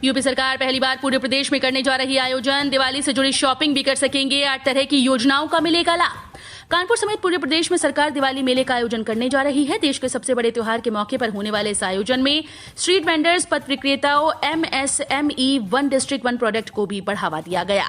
UP सरकार पहली बार पूरे प्रदेश में करने जा रही आयोजन। दिवाली से जुड़ी शॉपिंग भी कर सकेंगे। 8 तरह की योजनाओं का मिलेगा लाभ। कानपुर समेत पूरे प्रदेश में सरकार दिवाली मेले का आयोजन करने जा रही है। देश के सबसे बड़े त्योहार के मौके पर होने वाले इस आयोजन में स्ट्रीट वेंडर्स, पथ विक्रेताओं, MSME, one district one product को भी बढ़ावा दिया गया।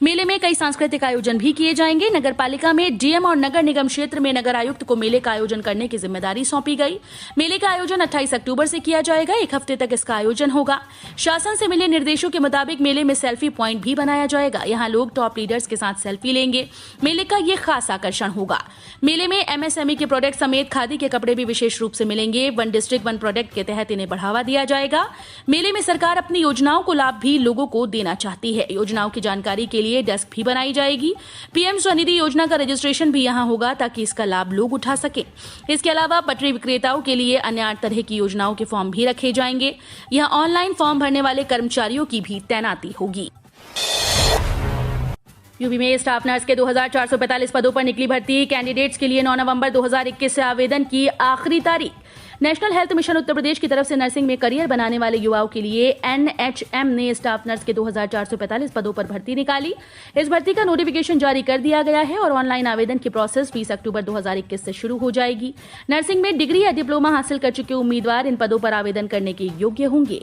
मेले में कई सांस्कृतिक आयोजन भी किए जाएंगे। नगर पालिका में डीएम और नगर निगम क्षेत्र में नगर आयुक्त को मेले का आयोजन करने की जिम्मेदारी सौंपी गई। मेले का आयोजन 28 अक्टूबर से किया जाएगा। 1 हफ्ते तक इसका आयोजन होगा। शासन से मिले निर्देशों के मुताबिक मेले में सेल्फी प्वाइंट भी बनाया जाएगा। यहां लोग टॉप लीडर्स के साथ सेल्फी लेंगे। मेले का ये खास आकर्षण होगा। मेले में एमएसएमई के प्रोडक्ट समेत खादी के कपड़े भी विशेष रूप से मिलेंगे। वन डिस्ट्रिक्ट वन प्रोडक्ट के तहत इन्हें बढ़ावा दिया जाएगा। मेले में सरकार अपनी योजनाओं को लाभ भी लोगों को देना चाहती है। योजनाओं की जानकारी के लिए डेस्क भी बनाई जाएगी। पीएम स्वनिधि योजना का रजिस्ट्रेशन भी यहां होगा ताकि इसका लाभ लोग उठा सके। इसके अलावा पटरी विक्रेताओं के लिए अन्य 8 तरह की योजनाओं के फॉर्म भी रखे जाएंगे। यहां ऑनलाइन फॉर्म भरने वाले कर्मचारियों की भी तैनाती होगी। यूपी में स्टाफ नर्स के 2445 पदों पर निकली भर्ती। कैंडिडेट्स के लिए 9 नवंबर 2021 से आवेदन की आखिरी तारीख। National health mission Uttar Pradesh की तरफ से नर्सिंग में करियर बनाने वाले युवाओं के लिए एनएचएम ने स्टाफ नर्स के 2445 पदों पर भर्ती निकाली। इस भर्ती का नोटिफिकेशन जारी कर दिया गया है और ऑनलाइन आवेदन की प्रोसेस 20 अक्टूबर 2021 से शुरू हो जाएगी। नर्सिंग में डिग्री या डिप्लोमा हासिल कर चुके उम्मीदवार इन पदों पर आवेदन करने के योग्य होंगे।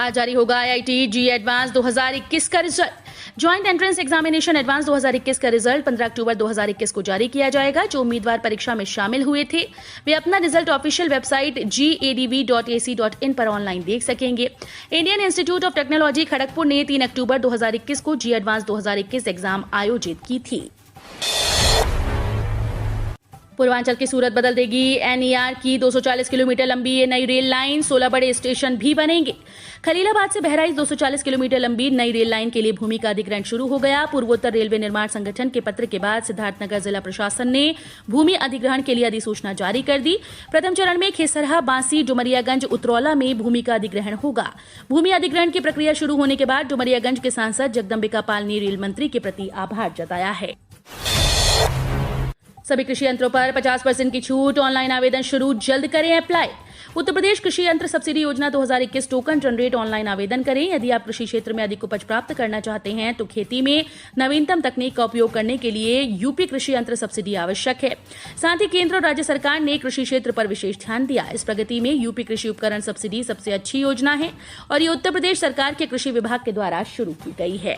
आज जारी होगा आईआईटी जी एडवांस 2021 का result. Joint entrance examination advance 2021 का रिजल्ट 15 अक्टूबर 2021 को जारी किया जाएगा। जो उम्मीदवार परीक्षा में शामिल हुए थे वे अपना रिजल्ट ऑफिशियल वेबसाइट gadv.ac.in पर ऑनलाइन देख सकेंगे। Indian institute of technology Kharagpur ने 3 अक्टूबर 2021 को जी एडवांस 2021 एग्जाम आयोजित की थी। पूर्वांचल की सूरत बदल देगी। एनईआर की 240 किलोमीटर लंबी ये नई रेल लाइन 16 बड़े स्टेशन भी बनेंगे। खलीलाबाद से बहराइच 240 किलोमीटर लंबी नई रेल लाइन के लिए भूमि का अधिग्रहण शुरू हो गया। पूर्वोत्तर रेलवे निर्माण संगठन के पत्र के बाद सिद्धार्थनगर जिला प्रशासन ने भूमि अधिग्रहण के लिए अधिसूचना जारी कर दी। प्रथम चरण में खेसरहा, बांसी, डुमरियागंज, उतरौला में भूमि का अधिग्रहण होगा। भूमि अधिग्रहण की प्रक्रिया शुरू होने के बाद डुमरियागंज के सांसद जगदम्बिका पाल ने रेल मंत्री के प्रति आभार जताया है। सभी कृषि यंत्रों पर 50% की छूट। ऑनलाइन आवेदन शुरू, जल्द करें अप्लाई। उत्तर प्रदेश कृषि यंत्र सब्सिडी योजना 2021 टोकन जनरेट ऑनलाइन आवेदन करें। यदि आप कृषि क्षेत्र में अधिक उपज प्राप्त करना चाहते हैं तो खेती में नवीनतम तकनीक का उपयोग करने के लिए यूपी कृषि यंत्र सब्सिडी आवश्यक है। साथ ही केंद्र और राज्य सरकार ने कृषि क्षेत्र पर विशेष ध्यान दिया। इस प्रगति में यूपी कृषि उपकरण सब्सिडी सबसे अच्छी योजना है और ये उत्तर प्रदेश सरकार के कृषि विभाग के द्वारा शुरू की गई है।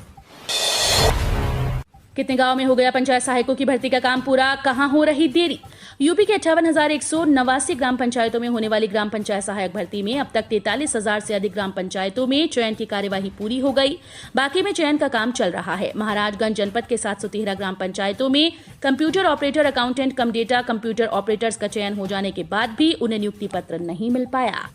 कितने गांव में हो गया पंचायत सहायकों की भर्ती का काम पूरा, कहां हो रही देरी? यूपी के 58,189 ग्राम पंचायतों में होने वाली ग्राम पंचायत सहायक भर्ती में अब तक 43,000 से अधिक ग्राम पंचायतों में चयन की कार्यवाही पूरी हो गई। बाकी में चयन का काम चल रहा है। महाराजगंज जनपद के 713 ग्राम पंचायतों में कंप्यूटर ऑपरेटर, अकाउंटेंट कम डेटा कंप्यूटर ऑपरेटर्स का चयन हो जाने के बाद भी उन्हें नियुक्ति पत्र नहीं मिल पाया।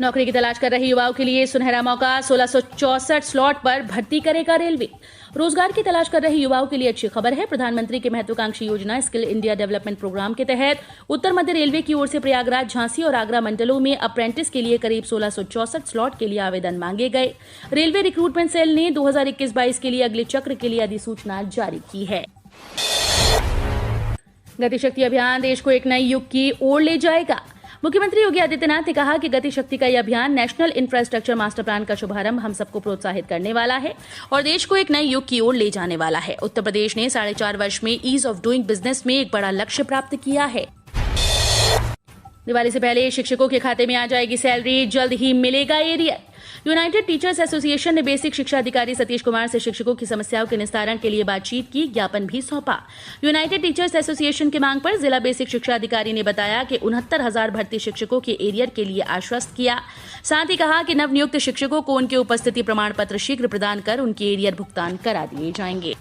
नौकरी की तलाश कर रहे युवाओं के लिए सुनहरा मौका। 1664 स्लॉट पर भर्ती करेगा रेलवे। रोजगार की तलाश कर रहे युवाओं के लिए अच्छी खबर है। प्रधानमंत्री की महत्वाकांक्षी योजना स्किल इंडिया डेवलपमेंट प्रोग्राम के तहत उत्तर मध्य रेलवे की ओर से प्रयागराज, झांसी और आगरा मंडलों में अप्रेंटिस के लिए करीब 1664 स्लॉट के लिए आवेदन मांगे गए। रेलवे रिक्रूटमेंट सेल ने 2021-22 के लिए अगले चक्र के लिए अधिसूचना जारी की है। गतिशक्ति अभियान देश को एक नए युग की ओर ले जाएगा। मुख्यमंत्री योगी आदित्यनाथ ने कहा कि गति शक्ति का यह अभियान नेशनल इंफ्रास्ट्रक्चर मास्टर प्लान का शुभारंभ हम सबको प्रोत्साहित करने वाला है और देश को एक नए युग की ओर ले जाने वाला है। उत्तर प्रदेश ने 4.5 वर्ष में ईज ऑफ डूइंग बिजनेस में एक बड़ा लक्ष्य प्राप्त किया है। दिवाली से पहले शिक्षकों के खाते में आ जाएगी सैलरी, जल्द ही मिलेगा एरियर। यूनाइटेड टीचर्स एसोसिएशन ने बेसिक शिक्षा अधिकारी सतीश कुमार से शिक्षकों की समस्याओं के निस्तारण के लिए बातचीत की, ज्ञापन भी सौंपा। यूनाइटेड टीचर्स एसोसिएशन की मांग पर जिला बेसिक शिक्षा अधिकारी ने बताया कि 69,000 भर्ती शिक्षकों के एरियर के लिए आश्वस्त किया। साथ ही कहा कि नवनियुक्त शिक्षकों को उनके उपस्थिति प्रमाण पत्र शीघ्र प्रदान कर उनके एरियर भुगतान करा दिए जाएंगे।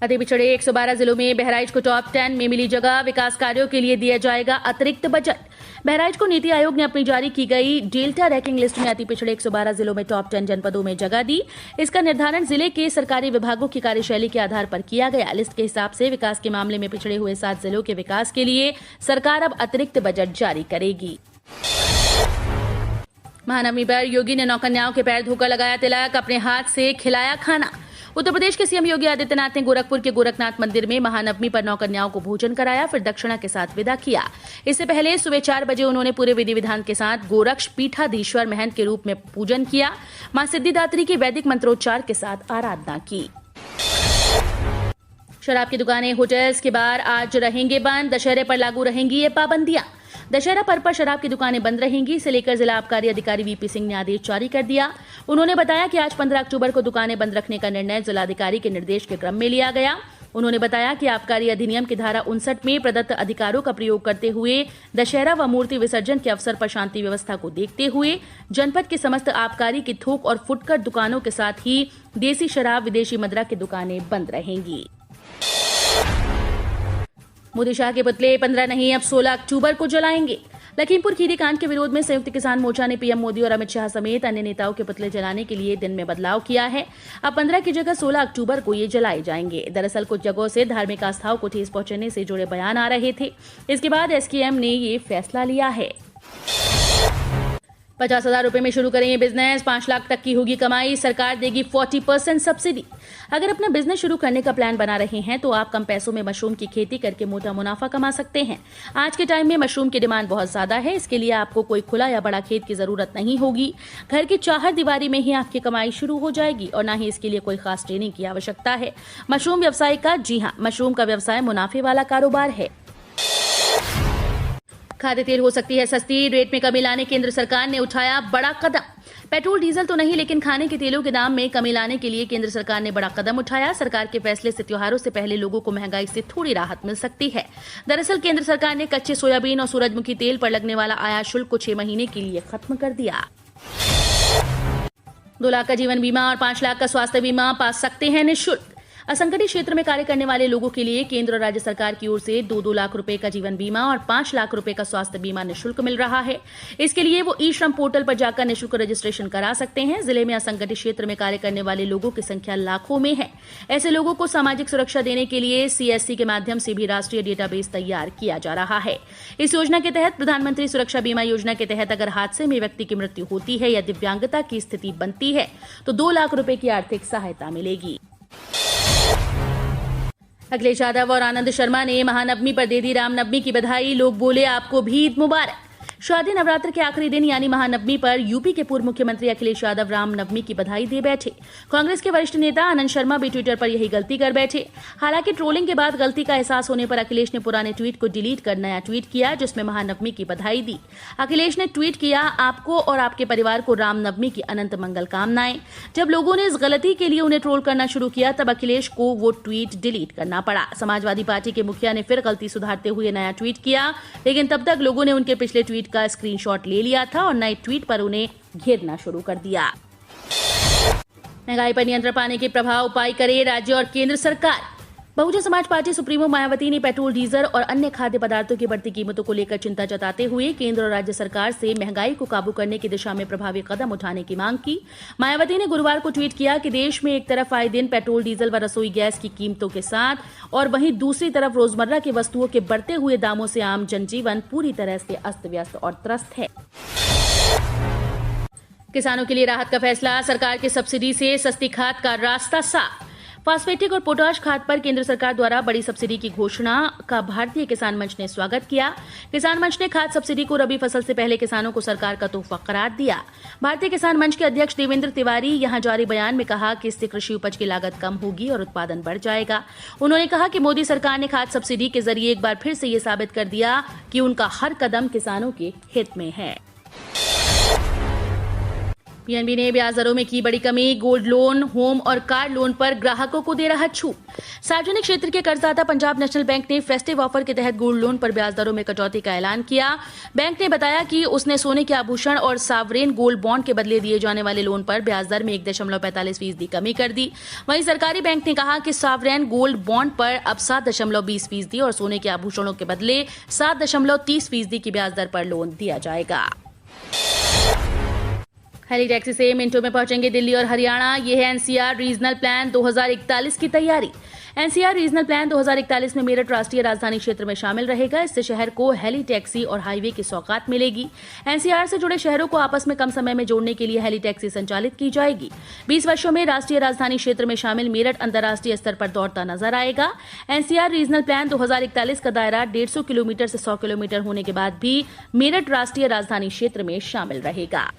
अति पिछड़े 112 जिलों में बहराइच को टॉप 10 में मिली जगह। विकास कार्यों के लिए दिया जाएगा अतिरिक्त बजट। बहराइच को नीति आयोग ने अपनी जारी की गई डेल्टा रैंकिंग लिस्ट में अति पिछड़े 112 जिलों में टॉप 10 जनपदों में जगह दी। इसका निर्धारण जिले के सरकारी विभागों की कार्यशैली के आधार पर किया गया। लिस्ट के हिसाब से विकास के मामले में पिछड़े हुए 7 जिलों के विकास के लिए सरकार अब अतिरिक्त बजट जारी करेगी। महानवमी पर योगी ने 9 कन्याओं के पैर धोकर लगाया तिलक, अपने हाथ से खिलाया खाना। उत्तर प्रदेश के सीएम योगी आदित्यनाथ ने गोरखपुर के गोरखनाथ मंदिर में महानवमी पर 9 कन्याओं को भोजन कराया, फिर दक्षिणा के साथ विदा किया। इससे पहले सुबह 4 बजे उन्होंने पूरे विधि विधान के साथ गोरक्ष पीठाधीश्वर महंत के रूप में पूजन किया। मां सिद्धिदात्री की वैदिक मंत्रोच्चार के साथ आराधना की। शराब की दुकानें, होटल्स के बार आज रहेंगे बंद। दशहरे पर लागू रहेंगी ये पाबंदियां। दशहरा पर्व पर शराब की दुकानें बंद रहेंगी। इसे लेकर जिला आबकारी अधिकारी वीपी सिंह ने आदेश जारी कर दिया। उन्होंने बताया कि आज 15 अक्टूबर को दुकानें बंद रखने का निर्णय जिलाधिकारी के निर्देश के क्रम में लिया गया। उन्होंने बताया कि आबकारी अधिनियम की धारा 59 में प्रदत्त अधिकारों का प्रयोग करते हुए दशहरा व मूर्ति विसर्जन के अवसर पर शांति व्यवस्था को देखते हुए जनपद के समस्त आबकारी की थोक और फुटकर दुकानों के साथ ही देसी शराब, विदेशी मदिरा की दुकानें बंद रहेंगी। मोदी शाह के पुतले 15 नहीं अब 16 अक्टूबर को जलाएंगे। लखीमपुर खीरी कांड के विरोध में संयुक्त किसान मोर्चा ने पीएम मोदी और अमित शाह समेत अन्य नेताओं के पुतले जलाने के लिए दिन में बदलाव किया है। अब 15 की जगह 16 अक्टूबर को ये जलाए जाएंगे। दरअसल कुछ जगहों से धार्मिक आस्थाओं को ठेस पहुंचने से जुड़े बयान आ रहे थे। इसके बाद एसकेएम ने ये फैसला लिया है। 50,000 रुपए में शुरू करेंगे बिजनेस, 5 लाख तक की होगी कमाई, सरकार देगी 40% सब्सिडी। अगर अपना बिजनेस शुरू करने का प्लान बना रहे हैं तो आप कम पैसों में मशरूम की खेती करके मोटा मुनाफा कमा सकते हैं। आज के टाइम में मशरूम की डिमांड बहुत ज्यादा है। इसके लिए आपको कोई खुला या बड़ा खेत की जरूरत नहीं होगी। घर की चाहर दीवारी में ही आपकी कमाई शुरू हो जाएगी और न ही इसके लिए कोई खास ट्रेनिंग की आवश्यकता है। मशरूम व्यवसाय का, जी हां, मशरूम का व्यवसाय मुनाफे वाला कारोबार है। खाद्य तेल हो सकती है सस्ती, रेट में कमी लाने केंद्र सरकार ने उठाया बड़ा कदम। पेट्रोल डीजल तो नहीं, लेकिन खाने के तेलों के दाम में कमी लाने के लिए केंद्र सरकार ने बड़ा कदम उठाया। सरकार के फैसले से त्योहारों से पहले लोगों को महंगाई से थोड़ी राहत मिल सकती है। दरअसल केंद्र सरकार ने कच्चे सोयाबीन और सूरजमुखी तेल पर लगने वाला आयात शुल्क को 6 महीने के लिए खत्म कर दिया। 2 लाख का जीवन बीमा और 5 लाख का स्वास्थ्य बीमा पा सकते हैं निःशुल्क। असंगठित क्षेत्र में कार्य करने वाले लोगों के लिए केंद्र और राज्य सरकार की ओर से 2-2 लाख रुपए का जीवन बीमा और 5 लाख रुपए का स्वास्थ्य बीमा निःशुल्क मिल रहा है। इसके लिए वो ई श्रम पोर्टल पर जाकर निःशुल्क रजिस्ट्रेशन करा सकते हैं। जिले में असंगठित क्षेत्र में कार्य करने वाले लोगों की संख्या लाखों में है। ऐसे लोगों को सामाजिक सुरक्षा देने के लिए सीएससी के माध्यम से भी राष्ट्रीय डेटाबेस तैयार किया जा रहा है। इस योजना के तहत प्रधानमंत्री सुरक्षा बीमा योजना के तहत अगर हादसे में व्यक्ति की मृत्यु होती है या दिव्यांगता की स्थिति बनती है तो 2 लाख रुपए की आर्थिक सहायता मिलेगी। अखिलेश यादव और आनंद शर्मा ने महानवमी पर दे दी रामनवमी की बधाई। लोग बोले आपको भी ईद मुबारक। शारदीय नवरात्र के आखिरी दिन यानी महानवमी पर यूपी के पूर्व मुख्यमंत्री अखिलेश यादव रामनवमी की बधाई दे बैठे। कांग्रेस के वरिष्ठ नेता आनंद शर्मा भी ट्विटर पर यही गलती कर बैठे। हालांकि ट्रोलिंग के बाद गलती का एहसास होने पर अखिलेश ने पुराने ट्वीट को डिलीट कर नया ट्वीट किया जिसमें महानवमी की बधाई दी। अखिलेश ने ट्वीट किया, आपको और आपके परिवार को रामनवमी की अनंत मंगल कामनाएं। जब लोगों ने इस गलती के लिए उन्हें ट्रोल करना शुरू किया तब अखिलेश को वो ट्वीट डिलीट करना पड़ा। समाजवादी पार्टी के मुखिया ने फिर गलती सुधारते हुए नया ट्वीट किया, लेकिन तब तक लोगों ने उनके पिछले ट्वीट का स्क्रीनशॉट ले लिया था और नए ट्वीट पर उन्हें घेरना शुरू कर दिया। महंगाई पर नियंत्रण पाने के प्रभाव उपाय करे राज्य और केंद्र सरकार। बहुजन समाज पार्टी सुप्रीमो मायावती ने पेट्रोल, डीजल और अन्य खाद्य पदार्थों की बढ़ती कीमतों को लेकर चिंता जताते हुए केंद्र और राज्य सरकार से महंगाई को काबू करने की दिशा में प्रभावी कदम उठाने की मांग की। मायावती ने गुरुवार को ट्वीट किया कि देश में एक तरफ आए दिन पेट्रोल, डीजल व रसोई गैस की कीमतों के साथ और वहीं दूसरी तरफ रोजमर्रा की वस्तुओं के बढ़ते हुए दामों से आम जनजीवन पूरी तरह से अस्त व्यस्त और त्रस्त है। किसानों के लिए राहत का फैसला, सरकार की सब्सिडी से सस्ती खाद का रास्ता साफ। फास्फेटिक और पोटाश खाद पर केंद्र सरकार द्वारा बड़ी सब्सिडी की घोषणा का भारतीय किसान मंच ने स्वागत किया। किसान मंच ने खाद सब्सिडी को रबी फसल से पहले किसानों को सरकार का तोहफा करार दिया। भारतीय किसान मंच के अध्यक्ष देवेंद्र तिवारी यहां जारी बयान में कहा कि इससे कृषि उपज की लागत कम होगी और उत्पादन बढ़ जाएगा। उन्होंने कहा कि मोदी सरकार ने खाद सब्सिडी के जरिए एक बार फिर से ये साबित कर दिया कि उनका हर कदम किसानों के हित में है। पीएनबी ने ब्याज दरों में की बड़ी कमी। गोल्ड लोन, होम और कार लोन पर ग्राहकों को दे रहा छूट। सार्वजनिक क्षेत्र के कर्जदाता पंजाब नेशनल बैंक ने फेस्टिव ऑफर के तहत गोल्ड लोन पर ब्याज दरों में कटौती का ऐलान किया। बैंक ने बताया कि उसने सोने के आभूषण और सावरेन गोल्ड बॉन्ड के बदले दिए जाने वाले लोन पर ब्याज दर में 1.45% कमी कर दी। वहीं सरकारी बैंक ने कहा कि सावरेन गोल्ड बॉन्ड पर अब 7.20% और सोने के आभूषणों के बदले 7.30% की ब्याज दर पर लोन दिया जाएगा। हेली टैक्सी से मिनटों में पहुंचेंगे दिल्ली और हरियाणा। ये है एनसीआर रीजनल प्लान 2041 की तैयारी। एनसीआर रीजनल प्लान 2041 में मेरठ राष्ट्रीय राजधानी क्षेत्र में शामिल रहेगा। इससे शहर को हेली टैक्सी और हाईवे की सौगात मिलेगी। एनसीआर से जुड़े शहरों को आपस में कम समय में जोड़ने के लिए हेली टैक्सी संचालित की जाएगी। 20 वर्षों में राष्ट्रीय राजधानी क्षेत्र में शामिल मेरठ अंतर्राष्ट्रीय स्तर पर दौड़ता नजर आएगा। एनसीआर रीजनल प्लान 2041 का दायरा 150 किलोमीटर से 100 किलोमीटर होने के बाद भी मेरठ राष्ट्रीय राजधानी क्षेत्र में शामिल रहेगा।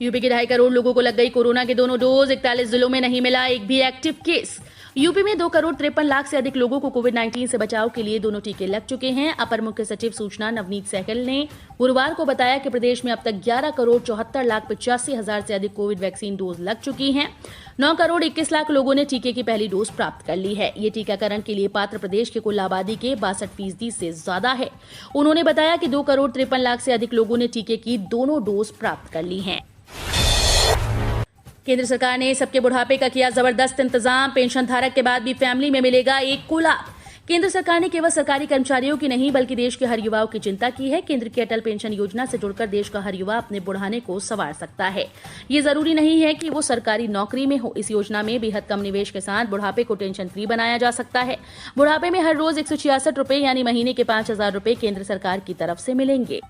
यूपी के 2.5 करोड़ लोगों को लग गई कोरोना के दोनों डोज। 41 जिलों में नहीं मिला एक भी एक्टिव केस। यूपी में 2 करोड़ 53 लाख से अधिक लोगों को कोविड-19 से बचाव के लिए दोनों टीके लग चुके हैं। अपर मुख्य सचिव सूचना नवनीत सहगल ने गुरुवार को बताया कि प्रदेश में अब तक 11 करोड़ 74 लाख 85 हजार से अधिक कोविड वैक्सीन डोज लग चुकी हैं। 9 करोड़ 21 लाख लोगों ने टीके की पहली डोज प्राप्त कर ली है। ये टीकाकरण के लिए पात्र प्रदेश की कुल आबादी के 62% से ज्यादा है। उन्होंने बताया कि 2 करोड़ 53 लाख से अधिक लोगों ने टीके की दोनों डोज प्राप्त कर ली हैं। केंद्र सरकार ने सबके बुढ़ापे का किया जबरदस्त इंतजाम। पेंशन धारक के बाद भी फैमिली में मिलेगा एक को लाभ। केंद्र सरकार ने केवल सरकारी कर्मचारियों की नहीं बल्कि देश के हर युवाओं की चिंता की है। केंद्र की अटल पेंशन योजना से जुड़कर देश का हर युवा अपने बुढ़ाने को संवार सकता है। ये जरूरी नहीं है कि वो सरकारी नौकरी में हो। इस योजना में बेहद कम निवेश के साथ बुढ़ापे को टेंशन फ्री बनाया जा सकता है। बुढ़ापे में हर रोज 166 रुपए यानी महीने के 5,000 रुपए केंद्र सरकार की तरफ से मिलेंगे।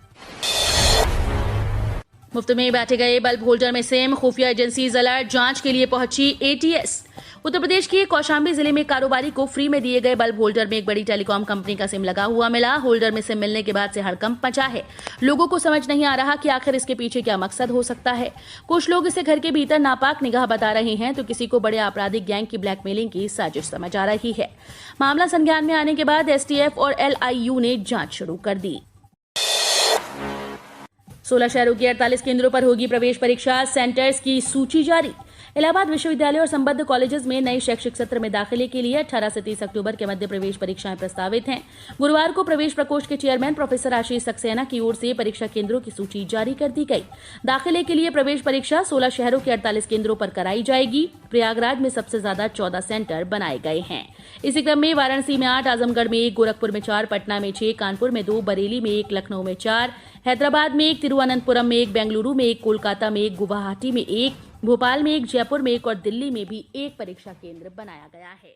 मुफ्त में बांटे गए बल्ब होल्डर में सिम। खुफिया एजेंसीज अलर्ट, जांच के लिए पहुंची एटीएस। उत्तर प्रदेश के कौशाम्बी जिले में कारोबारी को फ्री में दिए गए बल्ब होल्डर में एक बड़ी टेलीकॉम कंपनी का सिम लगा हुआ मिला। होल्डर में सिम मिलने के बाद से हड़कंप मचा है। लोगों को समझ नहीं आ रहा कि आखिर इसके पीछे क्या मकसद हो सकता है। कुछ लोग इसे घर के भीतर नापाक निगाह बता रहे हैं तो किसी को बड़े आपराधिक गैंग की ब्लैकमेलिंग की साजिश समझ आ रही है। मामला संज्ञान में आने के बाद एसटीएफ और एलआईयू ने जांच शुरू कर दी। 16 शहरों के 48 केंद्रों पर होगी प्रवेश परीक्षा। सेंटर्स की सूची जारी। इलाहाबाद विश्वविद्यालय और संबद्ध कॉलेजेस में नए शैक्षिक सत्र में दाखिले के लिए 18 से 30 अक्टूबर के मध्य प्रवेश परीक्षाएं प्रस्तावित हैं। गुरुवार को प्रवेश प्रकोष्ठ के चेयरमैन प्रोफेसर आशीष सक्सेना की ओर से परीक्षा केंद्रों की सूची जारी कर दी गई। दाखिले के लिए प्रवेश परीक्षा 16 शहरों के 48 केंद्रों पर कराई जाएगी। प्रयागराज में सबसे ज्यादा 14 सेंटर बनाए गए हैं। इसी क्रम में वाराणसी में 8, आजमगढ़ में 1, गोरखपुर में 4, पटना में 6, कानपुर में 2, बरेली में 1, लखनऊ में 4, हैदराबाद में 1, तिरुवनंतपुरम में 1, बेंगलुरु में 1, कोलकाता में 1, गुवाहाटी में 1, भोपाल में 1, जयपुर में 1 और दिल्ली में भी 1 परीक्षा केंद्र बनाया गया है।